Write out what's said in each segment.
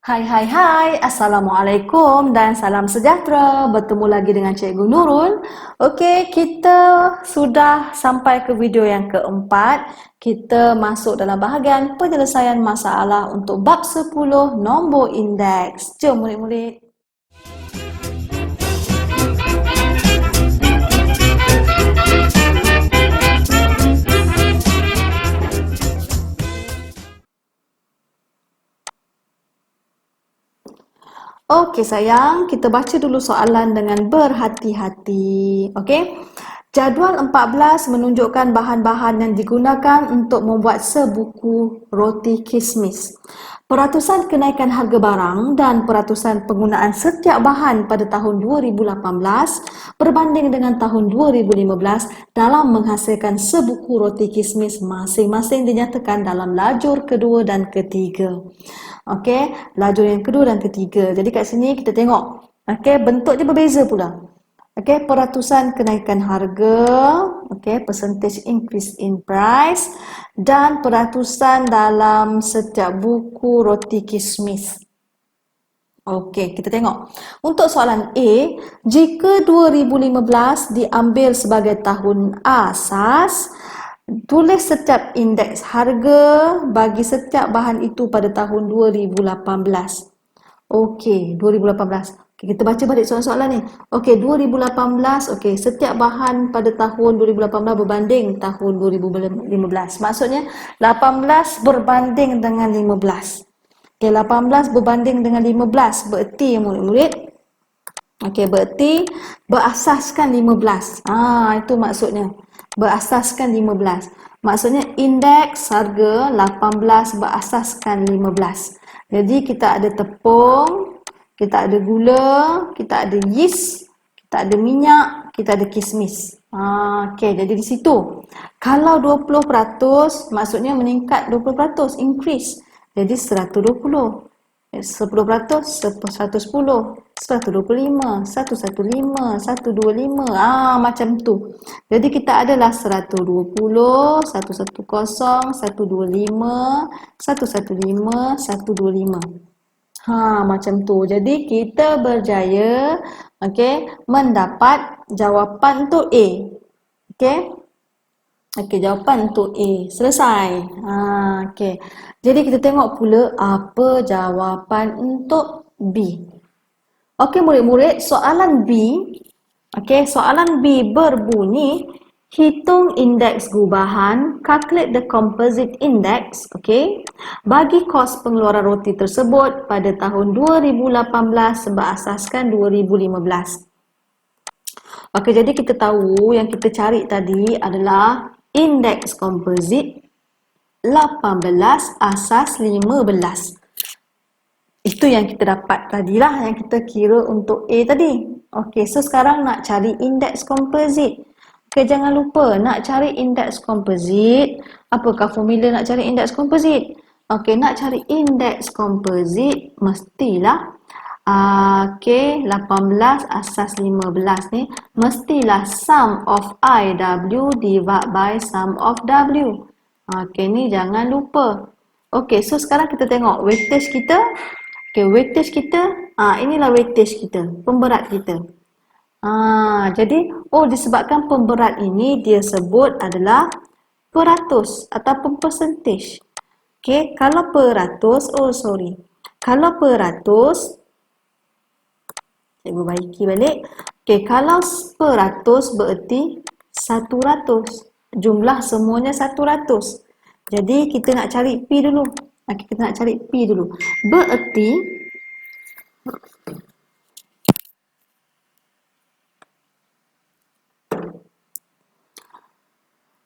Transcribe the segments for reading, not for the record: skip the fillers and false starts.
Hai hai hai, Assalamualaikum dan salam sejahtera. Bertemu lagi dengan Cikgu Nurul. Okey, kita sudah sampai ke video yang keempat. Kita masuk dalam bahagian penyelesaian masalah untuk bab 10 nombor indeks. Jom murid-murid. Okey sayang, kita baca dulu soalan dengan berhati-hati. Okey. Jadual 14 menunjukkan bahan-bahan yang digunakan untuk membuat sebuku roti kismis. Peratusan kenaikan harga barang dan peratusan penggunaan setiap bahan pada tahun 2018 berbanding dengan tahun 2015 dalam menghasilkan sebuku roti kismis masing-masing dinyatakan dalam lajur kedua dan ketiga. Okey, lajur yang kedua dan ketiga. Jadi kat sini kita tengok. Okey, bentuk dia berbeza pula. Okey, peratusan kenaikan harga, okey, percentage increase in price dan peratusan dalam setiap buku roti kismis. Okey, kita tengok. Untuk soalan A, jika 2015 diambil sebagai tahun asas, tulis setiap indeks harga bagi setiap bahan itu pada tahun 2018. Okey, 2018. Okay, kita baca balik soalan-soalan ni. Okey, 2018. Okey, setiap bahan pada tahun 2018 berbanding tahun 2015. Maksudnya 18 berbanding dengan 15. Okey, 18 berbanding dengan 15. Bererti murid-murid. Okey, bererti berasaskan 15. Itu maksudnya. Berasaskan 15. Maksudnya indeks harga 18 berasaskan 15. Jadi kita ada tepung, kita ada gula, kita ada yeast, kita ada minyak, kita ada kismis. Okey, jadi di situ. Kalau 20%, maksudnya meningkat 20%, increase. Jadi 120. 10%, 110, 125, 115, 125. Macam tu. Jadi kita adalah 120, 110, 125, 115, 125. Macam tu. Jadi kita berjaya mendapat jawapan untuk A. Okey, jawapan untuk A. Selesai. Okey. Jadi kita tengok pula apa jawapan untuk B. Okey murid-murid, soalan B. Okey, soalan B berbunyi hitung indeks gubahan, calculate the composite index, bagi kos pengeluaran roti tersebut pada tahun 2018 berasaskan 2015. Okey, jadi kita tahu yang kita cari tadi adalah indeks komposit 18 asas 15. Itu yang kita dapat tadilah, yang kita kira untuk A tadi. Okey, so sekarang nak cari indeks komposit. Okey, jangan lupa nak cari indeks komposit. Apakah formula nak cari indeks komposit? Okey, nak cari indeks komposit mestilah 18 asas 15 ni mestilah sum of IW divide by sum of W. Okey, ni jangan lupa. Okey, so sekarang kita tengok weightage kita. Okey, weightage kita, inilah weightage kita, pemberat kita. Jadi, disebabkan pemberat ini dia sebut adalah peratus ataupun percentage. Okey, kalau peratus, kalau peratus, cikgu baiki balik. Okey, kalau peratus bererti 100. Jumlah semuanya 100. Jadi, kita nak cari P dulu. Kita nak cari P dulu. Bererti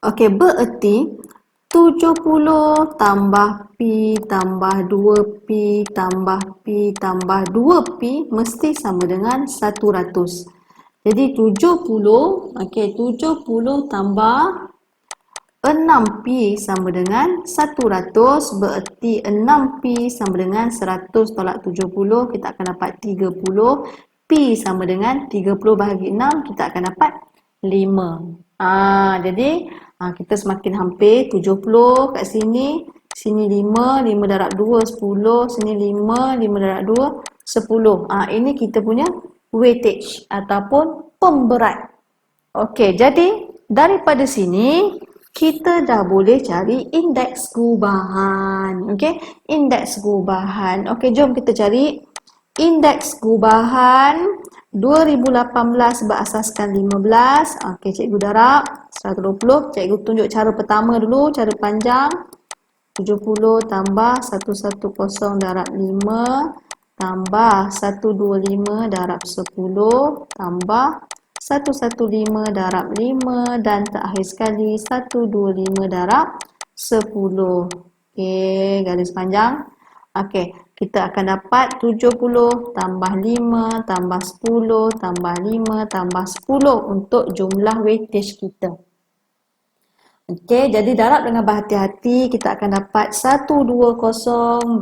bererti 70 tambah P tambah 2P tambah P tambah 2P mesti sama dengan 100. Jadi 70, 70 tambah 6P sama dengan 100, bererti 6P sama dengan 100 tolak 70, kita akan dapat 30. P sama dengan 30 bahagi 6, kita akan dapat 5. Jadi kita semakin hampir 70 kat sini, Sini 5, 5 darab 2, 10. Sini 5, 5 darab 2, 10. Ini kita punya weightage ataupun pemberat. Okey, jadi daripada sini kita dah boleh cari indeks gubahan. Okey, indeks gubahan. Okey, jom kita cari indeks gubahan 2018 berasaskan 15. Okey, cikgu darab 120. Cikgu tunjuk cara pertama dulu, cara panjang. 70 tambah 110 darab 5 tambah 125 darab 10 tambah 115 darab 5 dan terakhir sekali 125 darab 10. Okey, garis panjang. Okey, kita akan dapat 70 tambah 5 tambah 10 tambah 5 tambah 10 untuk jumlah weightage kita. Okey, jadi darab dengan berhati-hati kita akan dapat 12025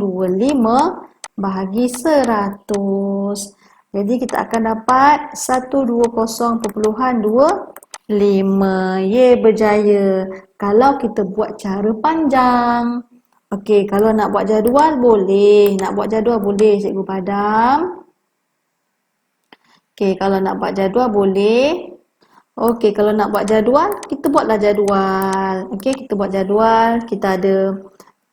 bahagi 100. Jadi kita akan dapat 120.25. Ye, berjaya. Kalau kita buat cara panjang. Okey, kalau nak buat jadual boleh. Nak buat jadual boleh, Cikgu padam. Okey, kalau nak buat jadual boleh. Okey, kalau nak buat jadual, kita buatlah jadual. Okey, kita buat jadual. Kita ada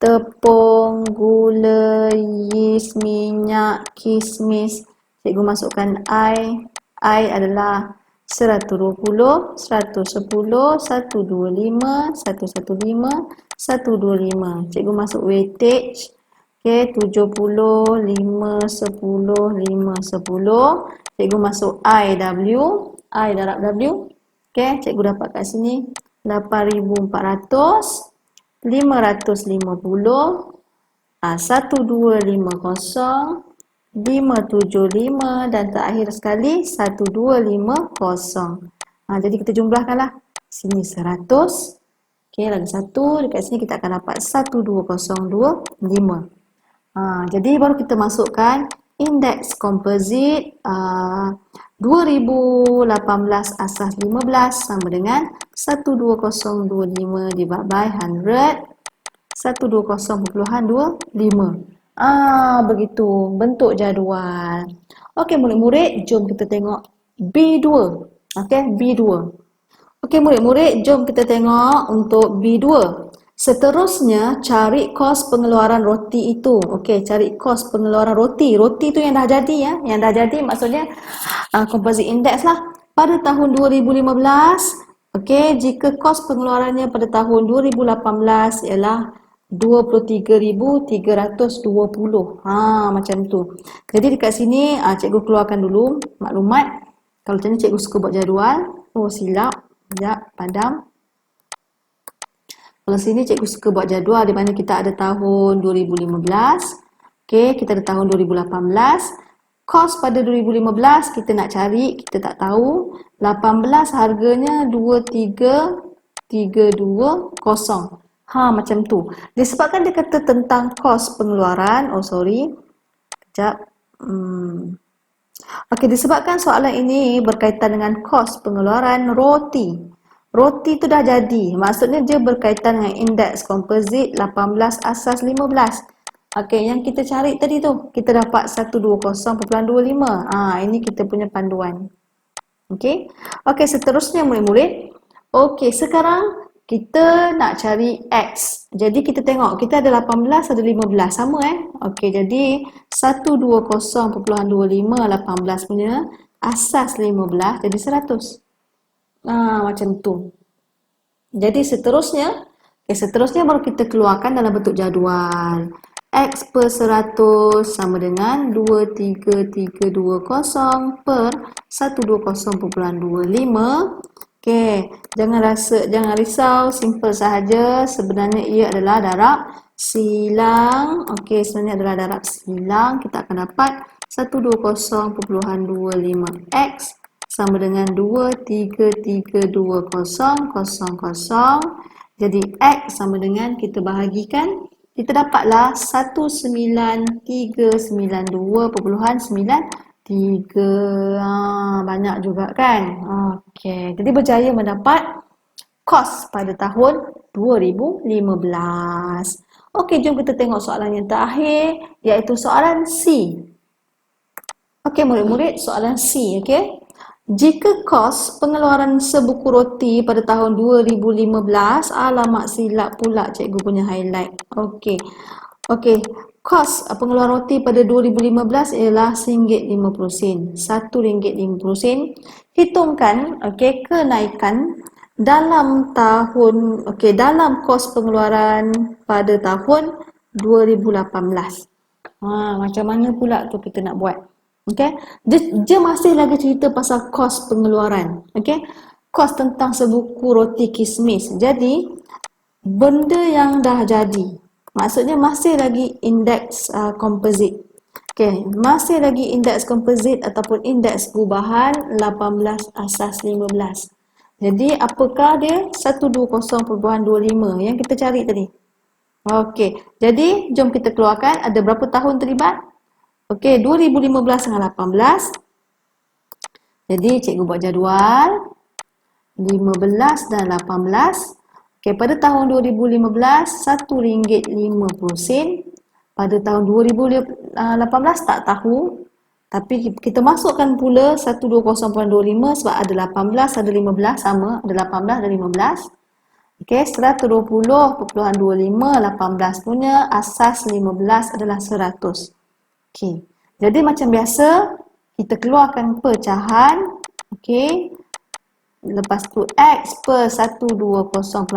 tepung, gula, yeast, minyak, kismis. Cikgu masukkan I. I adalah 120, 110, 125, 115, 125. Cikgu masuk weightage. Okey, 70, 5, 10, 5, 10. Cikgu masuk IW. I darab W. Okey, cikgu dapat kat sini 8,400, 550, 1250, 575 dan terakhir sekali 1250. Jadi kita jumlahkanlah. Sini 100. Okey, lagi satu. Dekat sini kita akan dapat 12025. Jadi baru kita masukkan indeks komposit 2018 asas 15 sama dengan 12025 divided by 100, 120.25. Begitu bentuk jadual. Okey murid-murid, jom kita tengok B2. Okey, B2. Okey murid-murid, jom kita tengok untuk B2. Seterusnya, cari kos pengeluaran roti itu. Okey, cari kos pengeluaran roti. Roti tu yang dah jadi ya. Yang dah jadi maksudnya composite index lah. Pada tahun 2015, okey, jika kos pengeluarannya pada tahun 2018 ialah 23,320. Macam tu. Jadi dekat sini cikgu keluarkan dulu maklumat. Kalau macam ni cikgu suka buat jadual. Oh, silap. Sekejap, padam. Kalau sini cikgu suka buat jadual di mana kita ada tahun 2015. Okey, kita ada tahun 2018. Kos pada 2015 kita nak cari, kita tak tahu. 18 harganya 23,320. Macam tu. Disebabkan dia kata tentang kos pengeluaran. Oh, sorry. Sekejap. Okey, disebabkan soalan ini berkaitan dengan kos pengeluaran roti. Roti tu dah jadi. Maksudnya dia berkaitan dengan indeks komposit 18 asas 15. Okey, yang kita cari tadi tu, kita dapat 120.25. Ini kita punya panduan. Okey. Okey, seterusnya murid-murid. Okey, sekarang kita nak cari X. Jadi kita tengok, kita ada 18, ada 15. Sama Okey, jadi 120.25, 18 punya asas 15 jadi 100. Macam tu. Jadi seterusnya baru kita keluarkan dalam bentuk jadual. X per 100 sama dengan 23,320 per 120.25. Okey, jangan risau, simple sahaja. Sebenarnya ia adalah darab silang. Okey, sebenarnya adalah darab silang. Kita akan dapat 120.25x sama dengan 23,320,00. Jadi X sama dengan kita bahagikan, kita dapatlah 19392.93. Banyak juga kan? Okey, jadi berjaya mendapat kos pada tahun 2015. Okey, jom kita tengok soalan yang terakhir, iaitu soalan C. Okey murid-murid, soalan C, okey. Jika kos pengeluaran sebuku roti pada tahun 2015, alamak silap pula cikgu punya highlight. Okey. Okey, kos pengeluaran roti pada 2015 ialah RM1.50. RM1.50. Hitungkan okey kenaikan dalam tahun dalam kos pengeluaran pada tahun 2018. Macam mana pula tu kita nak buat? Okey. Dia masih lagi cerita pasal kos pengeluaran. Okey. Kos tentang sebuku roti kismis. Jadi benda yang dah jadi. Maksudnya masih lagi indeks composite. Okey, masih lagi indeks composite ataupun indeks perubahan 18 asas 15. Jadi apakah dia 120.25 yang kita cari tadi? Okey, jadi jom kita keluarkan ada berapa tahun terlibat? Okey, 2015 dengan 18. Jadi cikgu buat jadual 15 dan 18. Okey, pada tahun 2015 RM1.50. Pada tahun 2018 tak tahu. Tapi kita masukkan pula 120.25 sebab ada 18, ada 15 sama, ada 18 dan 15. Okey, 120.25 18 punya asas 15 adalah 100. Okey. Jadi macam biasa kita keluarkan pecahan. Okey. Lepas tu X per 120.25.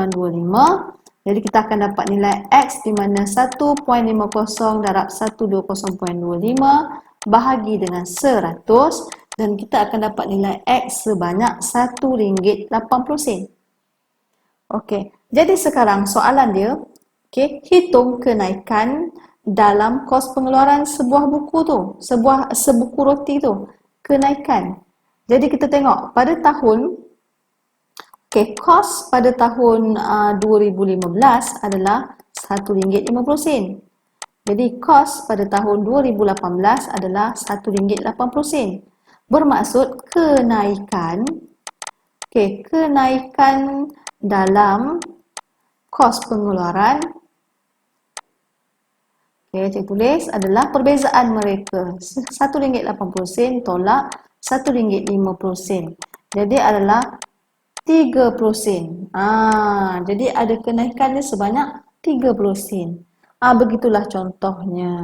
Jadi kita akan dapat nilai X di mana 1.50 darab 120.25 bahagi dengan 100 dan kita akan dapat nilai X sebanyak RM1.80. Okey, jadi sekarang soalan dia, okey, hitung kenaikan dalam kos pengeluaran sebuah buku tu, sebuku roti tu, kenaikan. Jadi kita tengok pada tahun, okey, kos pada tahun 2015 adalah RM1.50. Jadi kos pada tahun 2018 adalah RM1.80. Bermaksud kenaikan, okey, kenaikan dalam kos pengeluaran, okey, cikgu tulis adalah perbezaan mereka RM1.80 tolak RM1.50. Jadi adalah 30%. Jadi ada kenaikannya sebanyak 30%. Begitulah contohnya.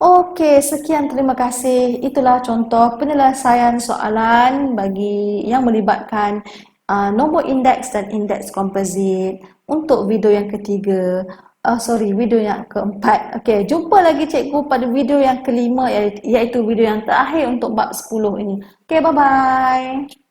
Okey, sekian terima kasih. Itulah contoh penyelesaian soalan bagi yang melibatkan nombor indeks dan indeks komposit untuk video yang ketiga. Video yang keempat. Okey, jumpa lagi cikgu pada video yang kelima iaitu video yang terakhir untuk bab 10 ini. Okey, bye-bye.